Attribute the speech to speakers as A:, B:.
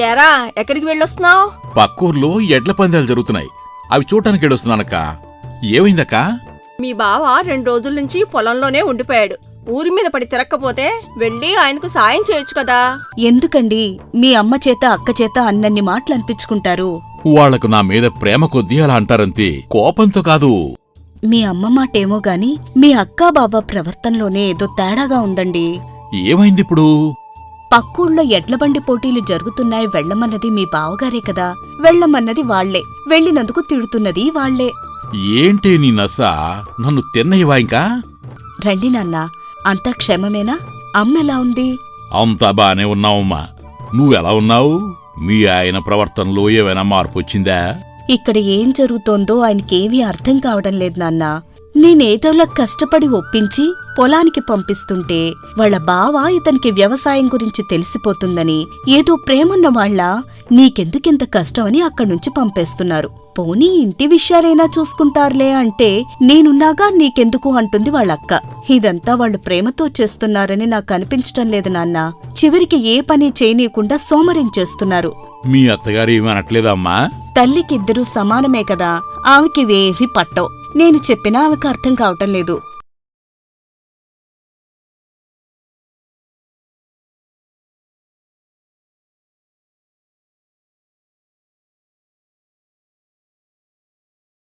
A: ఏరా ఎక్కడికి వెళ్ళొస్తున్నావు?
B: పక్కూర్లో ఎడ్ల పందాలు జరుగుతున్నాయి. అవి చూడటానికి వెళ్ళొస్తున్నానక్క. ఏమైందక్కా?
A: మీ బావ 2 రోజుల నుంచి పొలంలోనే ఉండిపోయాడు. ఊరి మీద పడి తిరక్కపోతే వెళ్ళి ఆయనకు సాయం చేయొచ్చు కదా.
C: ఎందుకండి మీ అమ్మ చేత అక్క చేత అన్నన్ని మాటలు అనిపించుకుంటారు?
B: వాళ్లకు నా మీద ప్రేమ కొద్దీ అలా అంటారంతే, కోపంతో కాదు.
C: మీ అమ్మ మాటేమో గాని మీ అక్కా బాబా ప్రవర్తనలోనే ఏదో తేడాగా ఉందండి.
B: ఏమైందిప్పుడు?
C: పక్కూళ్ళో ఎడ్లబండి పోటీలు జరుగుతున్నాయి, వెళ్లమన్నది మీ బావగారే కదా. వెళ్లమన్నది వాళ్లే, వెళ్లినందుకు తిడుతున్నది వాళ్లే.
B: ఏంటే నీ నస? నన్ను తిన్నయ్యవా ఇంకా?
C: రండి నాన్నా, అంతా క్షేమమేనా? అమ్మెలా ఉంది?
B: అంతా బానే ఉన్నావమ్మా. నువ్వెలా ఉన్నావు? మీ ఆయన ప్రవర్తనలో ఏమైనా మార్పొచ్చిందా?
C: ఇక్కడ ఏం జరుగుతోందో ఆయనకేమీ అర్థం కావడం లేదు నాన్నా. నేనేదోలా కష్టపడి ఒప్పించి పొలానికి పంపిస్తుంటే వాళ్ళ బావ ఇతనికి వ్యవసాయం గురించి తెలిసిపోతుందని ఏదో ప్రేమన్న వాళ్ళ నీకెందుకింత కష్టమని అక్కడ్నుంచి పంపేస్తున్నారు. పోనీ ఇంటి విషయాలైనా చూసుకుంటారులే అంటే నేనున్నాగా నీకెందుకు అంటుంది వాళ్ళక్క. ఇదంతా వాళ్ళు ప్రేమతో చేస్తున్నారని నాకు అనిపించటం లేదు నాన్నా. చివరికి ఏ పని చేయనీయకుండా సోమరించేస్తున్నారు.
B: మీ అత్తగారు ఏమీ అనట్లేదమ్మా?
C: తల్లికిద్దరూ సమానమే కదా, ఆమెకివేవీ పట్టవు. నేను చెప్పినా ఆమెకు అర్థం కావటం లేదు.